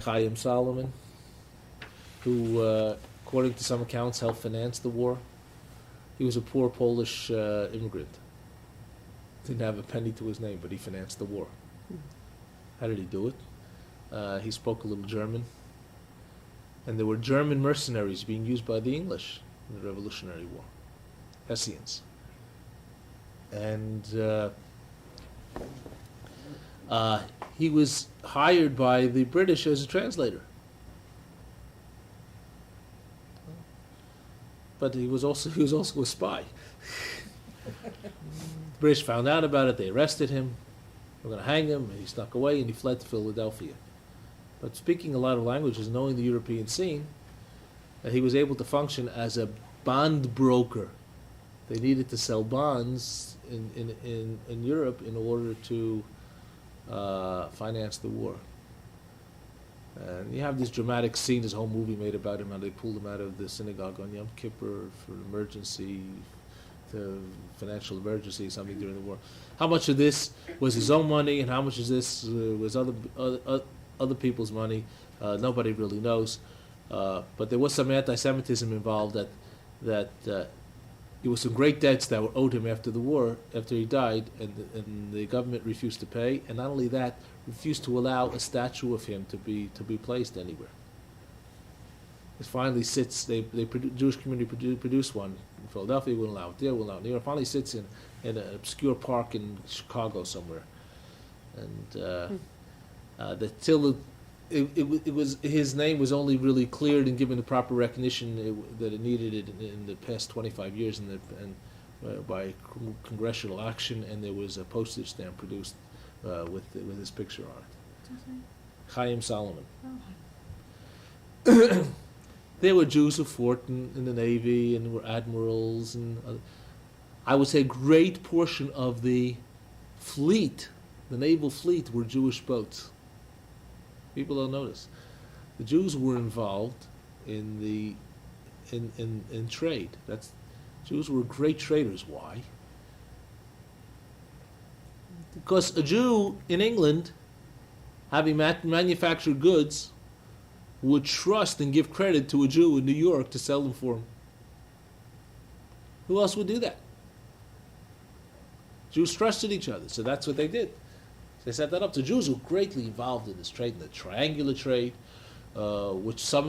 Chaim Solomon, who, according to some accounts, helped finance the war. He was a poor Polish immigrant. Didn't have a penny to his name, but he financed the war. How did he do it? He spoke a little German. And there were German mercenaries being used by the English in the Revolutionary War, Hessians. And he was hired by the British as a translator. But he was also a spy. The British found out about it. They arrested him. They were going to hang him, and he snuck away, and he fled to Philadelphia. But speaking a lot of languages, knowing the European scene, he was able to function as a bond broker. They needed to sell bonds in Europe in order to finance the war. And you have this dramatic scene, this whole movie made about him, how they pulled him out of the synagogue on Yom Kippur for an emergency, to financial emergency, something during the war. How much of this was his own money, and how much of this was other people's money? Nobody really knows. But there was some anti-Semitism involved. That there were some great debts that were owed him after the war, after he died, and the government refused to pay. And not only that, refused to allow a statue of him to be placed anywhere. It finally sits. Jewish community produced one in Philadelphia. Wouldn't allow it there. Wouldn't allow it there. It finally sits in an obscure park in Chicago somewhere, and that till it was his name was only really cleared and given the proper recognition that it needed it in the past 25 years, by congressional action, and there was a postage stamp produced with his picture on it. Chaim Solomon. Oh. There were Jews who fought in the Navy and were admirals, and I would say a great portion of the fleet, the naval fleet, were Jewish boats. People don't notice. The Jews were involved in trade. Jews were great traders. Why? Because a Jew in England, having manufactured goods, would trust and give credit to a Jew in New York to sell them for him. Who else would do that? Jews trusted each other, so that's what they did. They set that up. The Jews were greatly involved in this trade, in the triangular trade, which the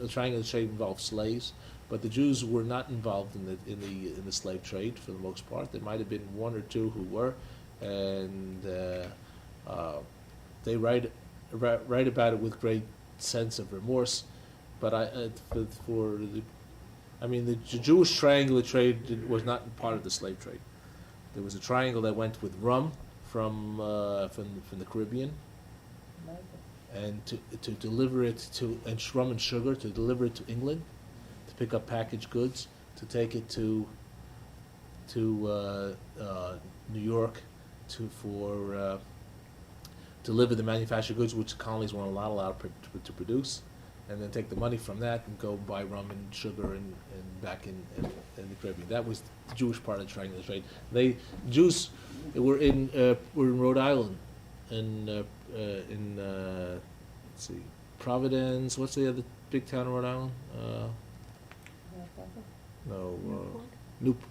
triangular trade involved slaves, but the Jews were not involved in the slave trade for the most part. There might have been one or two who were, and they write about it with great sense of remorse. But the Jewish triangular trade was not part of the slave trade. There was a triangle that went with rum from the Caribbean, and to deliver it and rum and sugar, to deliver it to England, to pick up packaged goods, to take it to New York, to deliver the manufactured goods which the colonies weren't allowed to produce, and then take the money from that and go buy rum and sugar and back in the Caribbean. That was the Jewish part of the triangular trade. Jews were in Rhode Island, and let's see, Providence. What's the other big town in Rhode Island? Newport.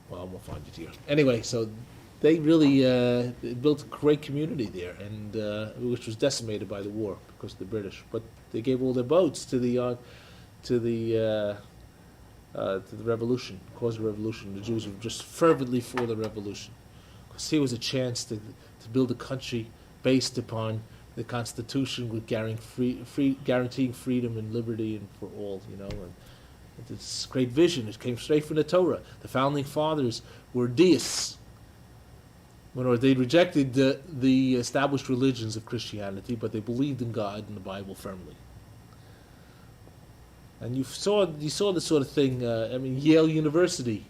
Well, we'll find it here. Anyway, so they really built a great community there, and which was decimated by the war because of the British. But they gave all their boats to the revolution, cause of the revolution. The Jews were just fervently for the revolution, because here was a chance to build a country based upon the Constitution, with guaranteeing freedom and liberty and for all, and this great vision. It came straight from the Torah. The founding fathers were deists. They rejected the established religions of Christianity, but they believed in God and the Bible firmly. And you saw this sort of thing. Yale University,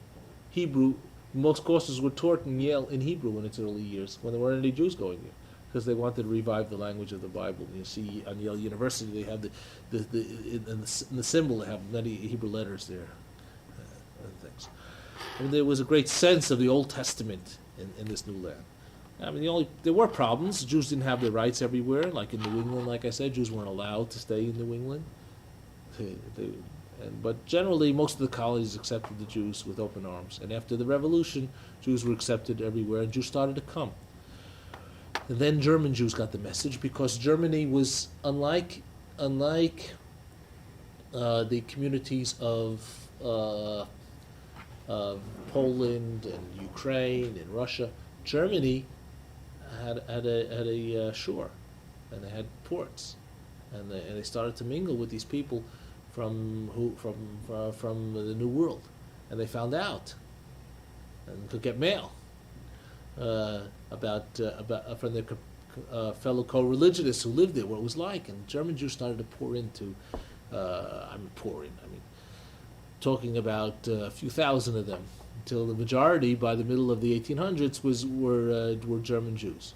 Hebrew. Most courses were taught in Yale in Hebrew in its early years, when there weren't any Jews going there, because they wanted to revive the language of the Bible. You see, on Yale University, they have in the symbol, they have many Hebrew letters there, and things. There was a great sense of the Old Testament in this new land. I mean, there were problems. Jews didn't have their rights everywhere. Like in New England, like I said, Jews weren't allowed to stay in New England. But generally, most of the colonies accepted the Jews with open arms. And after the Revolution, Jews were accepted everywhere, and Jews started to come. And then German Jews got the message, because Germany was unlike the communities of Poland and Ukraine and Russia. Germany had a shore, and they had ports, and they started to mingle with these people from the New World, and they found out and could get mail about from their fellow co-religionists who lived there, what it was like, and German Jews started to pour into. Talking about a few thousand of them, until the majority by the middle of the 1800s were German Jews,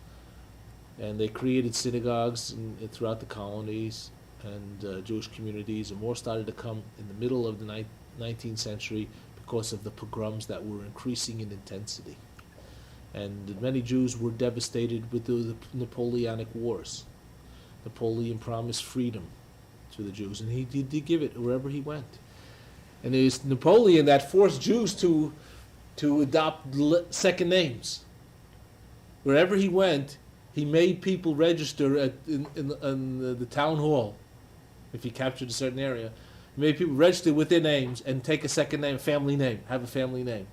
and they created synagogues throughout the colonies and Jewish communities, and more started to come in the middle of the 19th century because of the pogroms that were increasing in intensity, and many Jews were devastated with the Napoleonic Wars. Napoleon promised freedom to the Jews, and he did give it wherever he went. And it was Napoleon that forced Jews to adopt second names. Wherever he went, he made people register in the town hall. If he captured a certain area, he made people register with their names and take a second name, a family name, have a family name.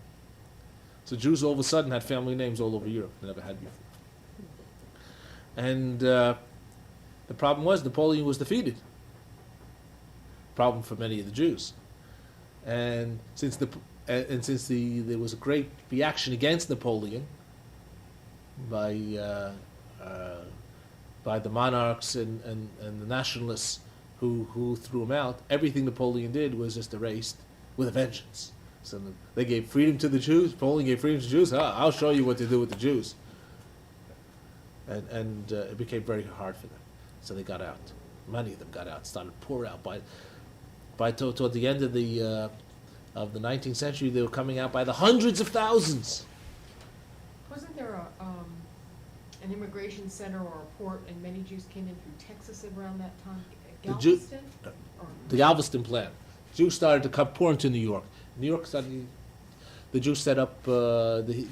So Jews all of a sudden had family names all over Europe they never had before. And the problem was Napoleon was defeated. Problem for many of the Jews. And since there was a great reaction against Napoleon by the monarchs and the nationalists who threw him out, everything Napoleon did was just erased with a vengeance. So they gave freedom to the Jews. Napoleon gave freedom to the Jews. I'll show you what to do with the Jews. And it became very hard for them. So they got out. Many of them got out. Started to pour out toward the end of the 19th century, they were coming out by the hundreds of thousands. Wasn't there an immigration center or a port, and many Jews came in through Texas around that time? Galveston? The Galveston plan. Jews started to pour into New York. New York started. The Jews set up the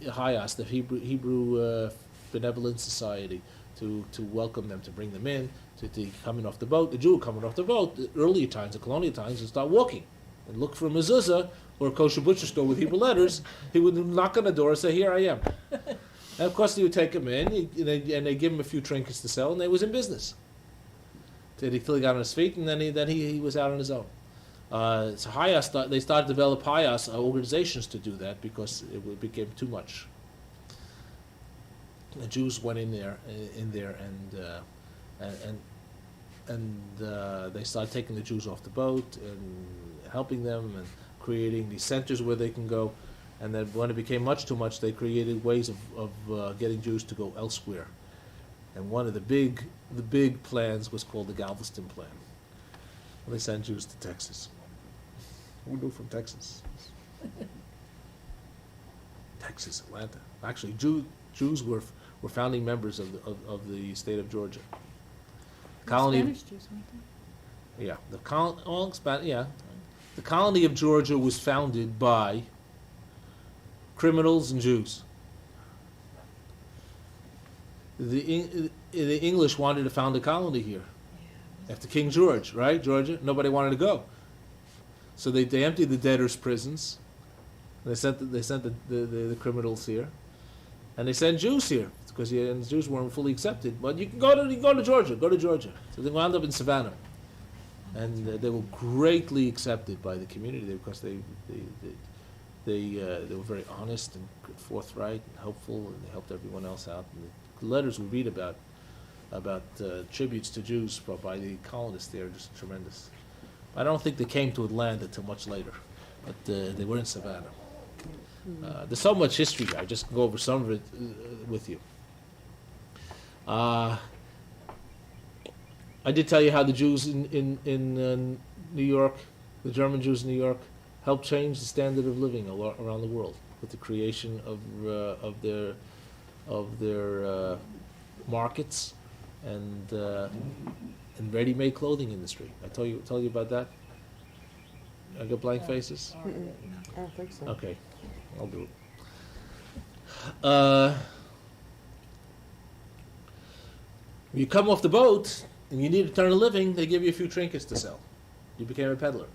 HIAS, the Hebrew Benevolent Society, to welcome them, to bring them in, to come in off the boat. The Jew coming off the boat, the earlier times, the colonial times, would start walking and look for a mezuzah or a kosher butcher store with Hebrew letters. He would knock on the door and say, "Here I am." And of course, they would take him in, and they give him a few trinkets to sell, and they was in business till he got on his feet, and then he was out on his own. So HIAS, they started to develop HIAS organizations to do that because it became too much. The Jews went in there, and they started taking the Jews off the boat and helping them and creating these centers where they can go. And then when it became much too much, they created ways of getting Jews to go elsewhere. And one of the big plans was called the Galveston Plan. They sent Jews to Texas. Who knew from Texas? Texas, Atlanta. Actually, Jews were founding members of the state of Georgia. Spanish Jews, weren't they? Yeah, the colony of Georgia was founded by criminals and Jews. The English wanted to found a colony here after King George, right? Georgia, nobody wanted to go, so they emptied the debtors' prisons. They sent the criminals here, and they sent Jews here because the Jews weren't fully accepted. But you can go to Georgia. So they wound up in Savannah, and they were greatly accepted by the community because they were very honest and forthright and helpful, and they helped everyone else out. And the letters we read about tributes to Jews by the colonists there are just tremendous. I don't think they came to Atlanta until much later, but they were in Savannah. There's so much history. I just go over some of it with you. I did tell you how the Jews in New York, the German Jews in New York, helped change the standard of living around the world with the creation of their markets and ready-made clothing industry. I told you about that. I got blank faces. I don't think so. Okay, I'll do it. When you come off the boat and you need to earn a living, they give you a few trinkets to sell. You became a peddler.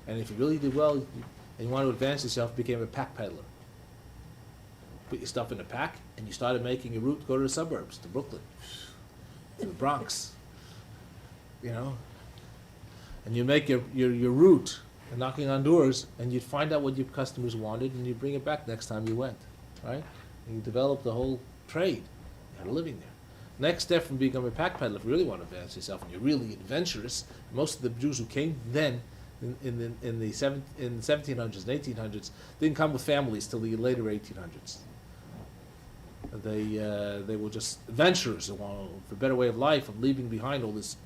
And if you really did well and you want to advance yourself, you became a pack peddler. Put your stuff in a pack and you started making a route to go to the suburbs, to Brooklyn, to the Bronx, you know. And you make your route and knocking on doors, and you'd find out what your customers wanted, and you bring it back next time you went, right? And you develop the whole trade. You had a living there. Next step from becoming a pack peddler, if you really want to advance yourself and you're really adventurous, most of the Jews who came then in the 1700s and 1800s didn't come with families till the later 1800s. They were just adventurers who wanted for a better way of life, of leaving behind all this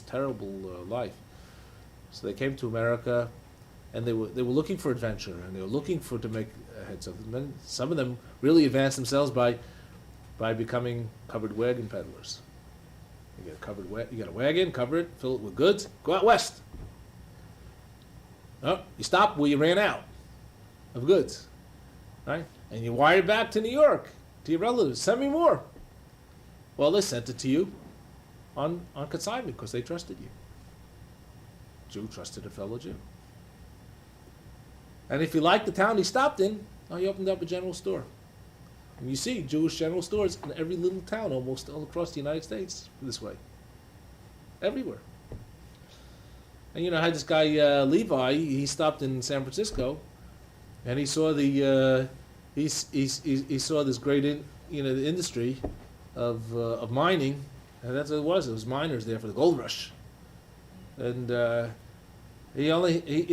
terrible life. So they came to America, and they were looking for adventure, and they were looking to make heads of them. And some of them really advanced themselves by becoming covered wagon peddlers. You get a wagon, cover it, fill it with goods, go out west. Oh, you stop where you ran out of goods, right? And you wire it back to New York, to your relatives. Send me more. Well, they sent it to you on consignment because they trusted you. Jew trusted a fellow Jew. And if you liked the town he stopped in, he opened up a general store. And you see Jewish general stores in every little town almost all across the United States this way. Everywhere. And I had this guy Levi. He stopped in San Francisco, and he saw he saw this great the industry of mining, and that's what it was. It was miners there for the gold rush, and he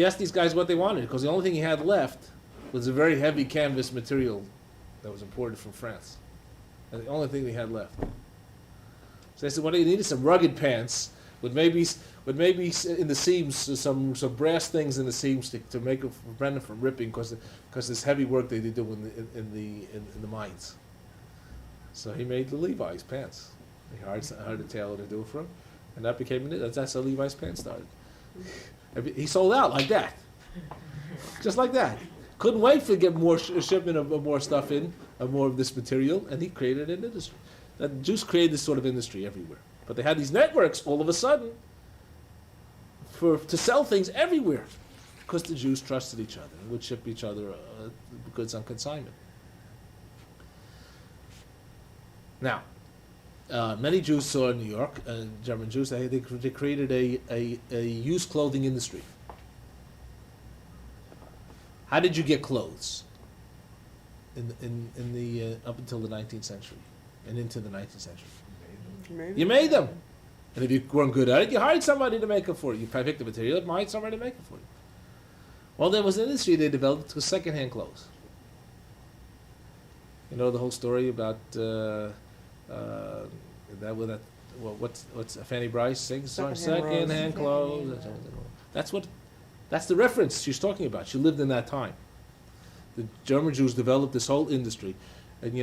asked these guys what they wanted because the only thing he had left was a very heavy canvas material that was imported from France. And the only thing they had left. So they said, "What do you need? Some rugged pants with maybe in the seams some brass things in the seams to make it prevent it from ripping because this heavy work they do in the mines." So he made the Levi's pants. He hired a tailor to do it for him, and that became that's how Levi's pants started. He sold out like that, just like that. Couldn't wait to get more shipment of more stuff in, of more of this material, and he created an industry. The Jews created this sort of industry everywhere, but they had these networks all of a sudden to sell things everywhere, because the Jews trusted each other and would ship each other goods on consignment. Now, many Jews saw in New York, German Jews, they created a used clothing industry. How did you get clothes in the up until the 19th century and into the 19th century? You made them. And if you weren't good at it, you hired somebody to make it for you. You picked the material, you hired somebody to make it for you. Well, there was an industry they developed with second-hand clothes. You know the whole story about what's Fanny Bryce sings? Second-hand clothes. That's the reference she's talking about. She lived in that time. The German Jews developed this whole industry, and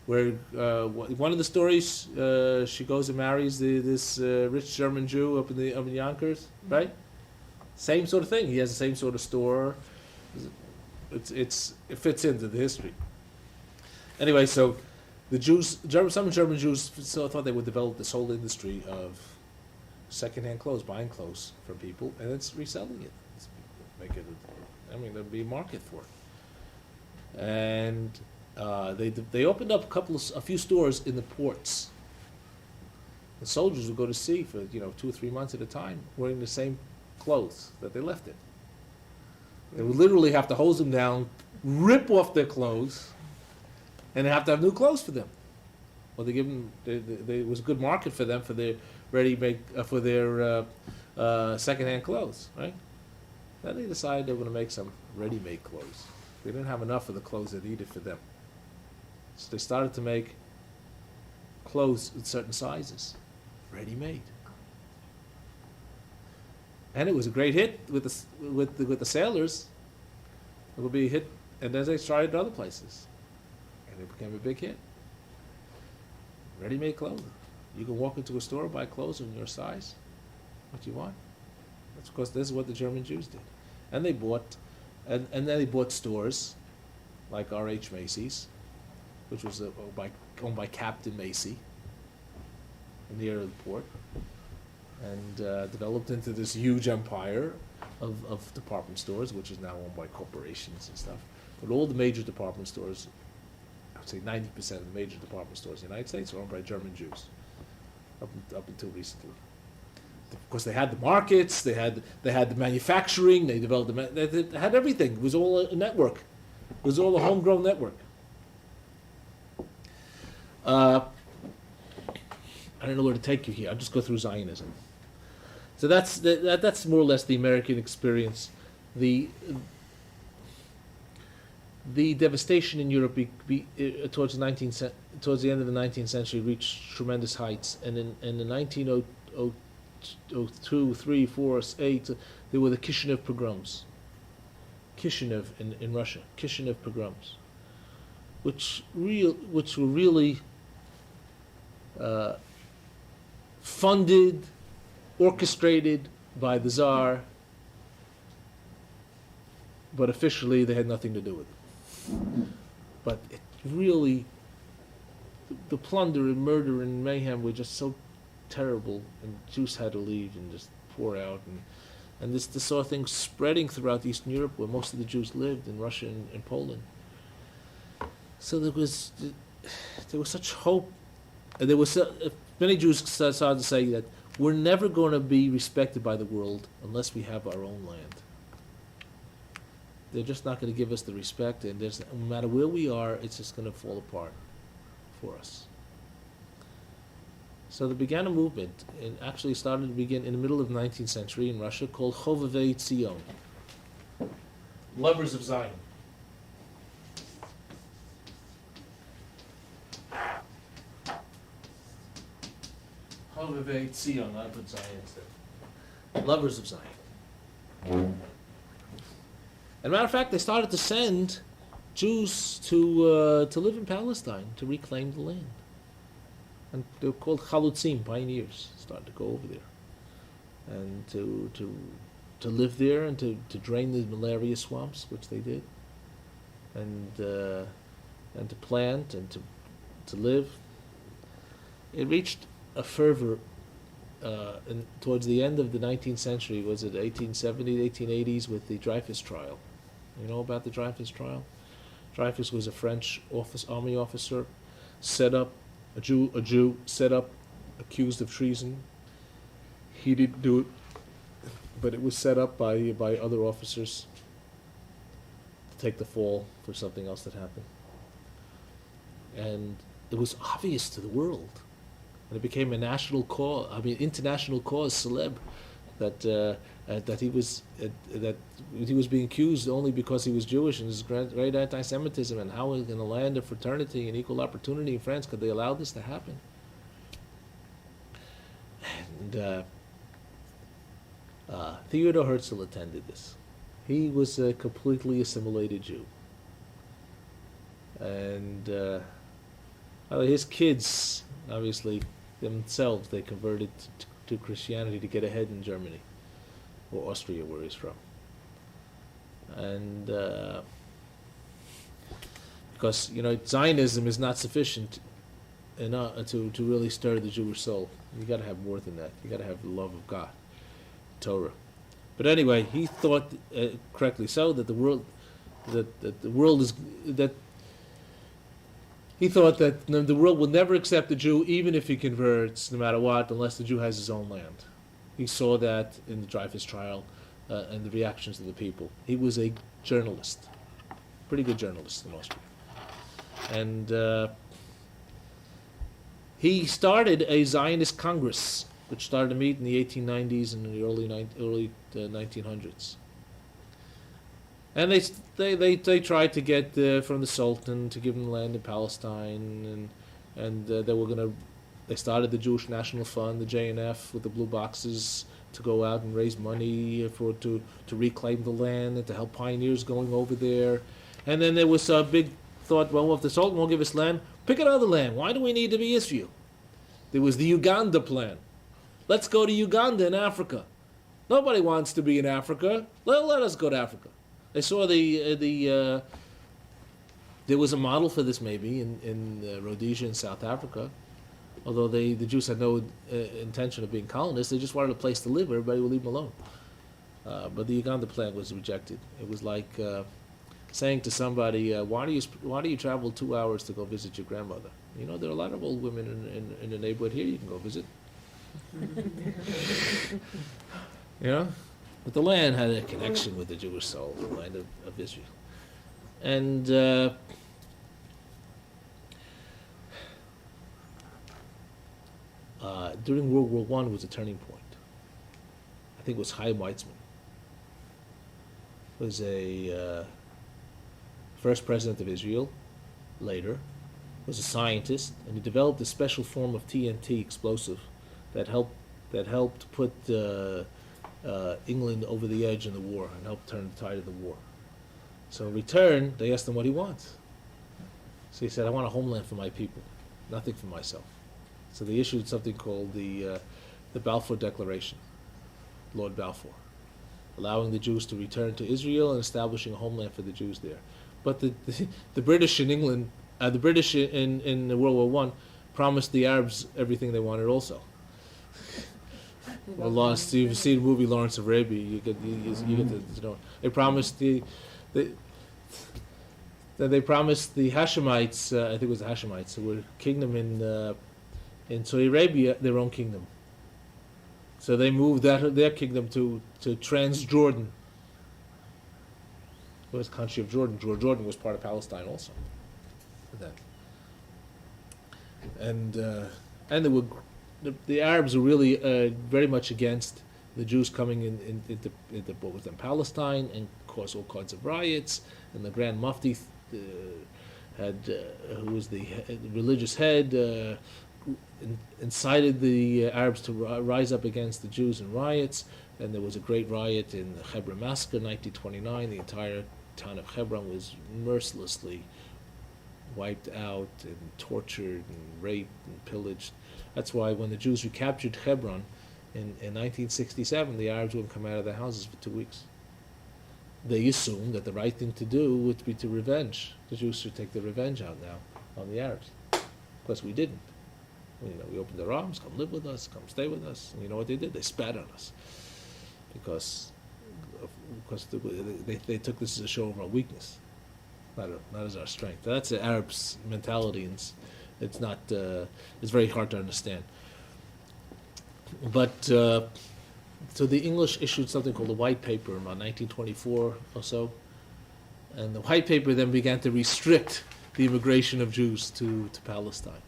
where one of the stories she goes and marries this rich German Jew up in Yonkers, right? Same sort of thing. He has the same sort of store. It fits into the history. Anyway, so some German Jews thought they would develop this whole industry of second-hand clothes, buying clothes from people, and it's reselling it. There'd be a market for it. And they opened up a few stores in the ports. The soldiers would go to sea for 2 or 3 months at a time, wearing the same clothes that they left in. They would literally have to hose them down, rip off their clothes, and they have to have new clothes for them. Well, they give them. It was a good market for them for their second-hand clothes, right? Then they decided they were going to make some ready-made clothes. They didn't have enough of the clothes they needed for them. So they started to make clothes in certain sizes, ready-made. And it was a great hit with the sailors. It would be a hit, and then they tried it in other places. And it became a big hit. Ready-made clothing. You can walk into a store, buy clothes in your size, what you want. That's because this is what the German Jews did. And they bought, and then they bought stores like R.H. Macy's, which was owned by Captain Macy near the port, and developed into this huge empire of department stores, which is now owned by corporations and stuff. But all the major department stores, I would say 90% of the major department stores in the United States are owned by German Jews, up until recently. Of course, they had the markets, they had the manufacturing, they developed they had everything. It was all a network. It was all a homegrown network. I don't know where to take you here. I'll just go through Zionism. So that's more or less the American experience. The devastation in Europe towards the end of the 19th century reached tremendous heights, and in the 1902, 3, 4, 8, there were the Kishinev pogroms. Kishinev in Russia, Kishinev pogroms, which were really funded, orchestrated by the Tsar, but officially they had nothing to do with it. But it really, the plunder and murder and mayhem were just so terrible, and Jews had to leave and just pour out, and this saw things spreading throughout Eastern Europe, where most of the Jews lived, in Russia and Poland. So there was such hope, and many Jews started to say that we're never going to be respected by the world unless we have our own land. They're just not going to give us the respect, and no matter where we are, it's just going to fall apart for us. So there began a movement, and actually started to begin in the middle of the 19th century in Russia, called Chovevei Tzion, lovers of Zion. Chovevei Tzion, I put Zion instead. Lovers of Zion. As a matter of fact, they started to send Jews to live in Palestine, to reclaim the land. And they were called chalutzim, pioneers, started to go over there. And to live there and to drain the malaria swamps, which they did. And to plant and to live. It reached a fervor towards the end of the 19th century, was it 1870s, 1880s, with the Dreyfus trial. You know about the Dreyfus trial? Dreyfus was a French army officer, a Jew set up, accused of treason. He didn't do it, but it was set up by other officers to take the fall for something else that happened. And it was obvious to the world. And it became a national cause, international cause célèbre, that he was being accused only because he was Jewish, and his great anti-Semitism, and how in a land of fraternity and equal opportunity in France could they allow this to happen? And Theodor Herzl attended this. He was a completely assimilated Jew, and his kids, obviously themselves, they converted to Christianity to get ahead in Germany or Austria, where he's from. And because Zionism is not sufficient to really stir the Jewish soul. You got to have more than that. You got to have the love of God, Torah. But anyway, he thought correctly so that he thought that the world will never accept the Jew, even if he converts, no matter what, unless the Jew has his own land. He saw that in the Dreyfus trial and the reactions of the people. He was a journalist, pretty good journalist in Austria. And he started a Zionist Congress, which started to meet in the 1890s and in the early 1900s. And they tried to get from the Sultan to give them land in Palestine, and they started the Jewish National Fund, the JNF, with the blue boxes to go out and raise money to reclaim the land and to help pioneers going over there. And then there was a big thought, well, if the Sultan won't give us land, pick another land. Why do we need to be Israel? There was the Uganda plan. Let's go to Uganda in Africa. Nobody wants to be in Africa. Let us go to Africa. They saw there was a model for this maybe in Rhodesia in South Africa. Although the Jews had no intention of being colonists, they just wanted a place to live. Everybody would leave them alone. But the Uganda plan was rejected. It was like saying to somebody, why do you travel 2 hours to go visit your grandmother? You know, there are a lot of old women in the neighborhood here you can go visit. You know? But the land had a connection with the Jewish soul, the land of Israel. And during World War I was a turning point. I think it was Chaim Weizmann. Was a first president of Israel, later, was a scientist, and he developed a special form of TNT explosive that helped put England over the edge in the war and helped turn the tide of the war. So in return, they asked him what he wants. So he said, I want a homeland for my people, nothing for myself. So they issued something called the Balfour Declaration, Lord Balfour, allowing the Jews to return to Israel and establishing a homeland for the Jews there. But the British in England, the British in World War I promised the Arabs everything they wanted also. Well, lost. You see the movie Lawrence of Arabia. You get to know. They promised they promised the Hashemites. I think it was the Hashemites, who were kingdom in Saudi Arabia, their own kingdom. So they moved their kingdom to Transjordan. It was the country of Jordan. Jordan was part of Palestine also. And there were the Arabs were really very much against the Jews coming into what was then Palestine and caused all kinds of riots. And the Grand Mufti who was the religious head, incited the Arabs to rise up against the Jews in riots. And there was a great riot in the Hebron Massacre in 1929. The entire town of Hebron was mercilessly wiped out and tortured and raped and pillaged. That's why when the Jews recaptured Hebron in 1967, the Arabs wouldn't come out of their houses for 2 weeks. They assumed that the right thing to do would be to revenge. The Jews should take their revenge out now on the Arabs. Of course, we didn't. We opened our arms, come live with us, come stay with us. And you know what they did? They spat on us. Because they took this as a show of our weakness, not as our strength. That's the Arabs' mentality, and it's not. It's very hard to understand. But so the English issued something called the White Paper in about 1924 or so, and the White Paper then began to restrict the immigration of Jews to Palestine.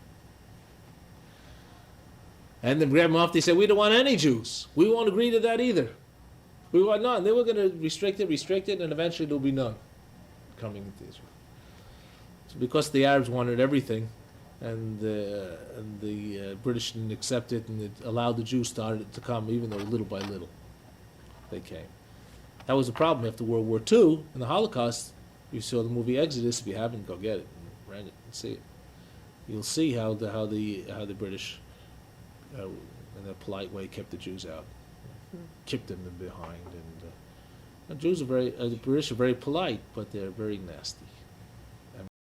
And the Grand Mufti said, "We don't want any Jews. We won't agree to that either. We want none." They were going to restrict it, and eventually there'll be none coming into Israel. So because the Arabs wanted everything, and the British didn't accept it, and it allowed the Jews started to come, even though little by little they came. That was a problem after World War II and the Holocaust. You saw the movie Exodus. If you haven't, go get it and rent it and see it. You'll see how the British, in a polite way, kept the Jews out, kept them behind. And the Jews are the British are very polite, but they're very nasty.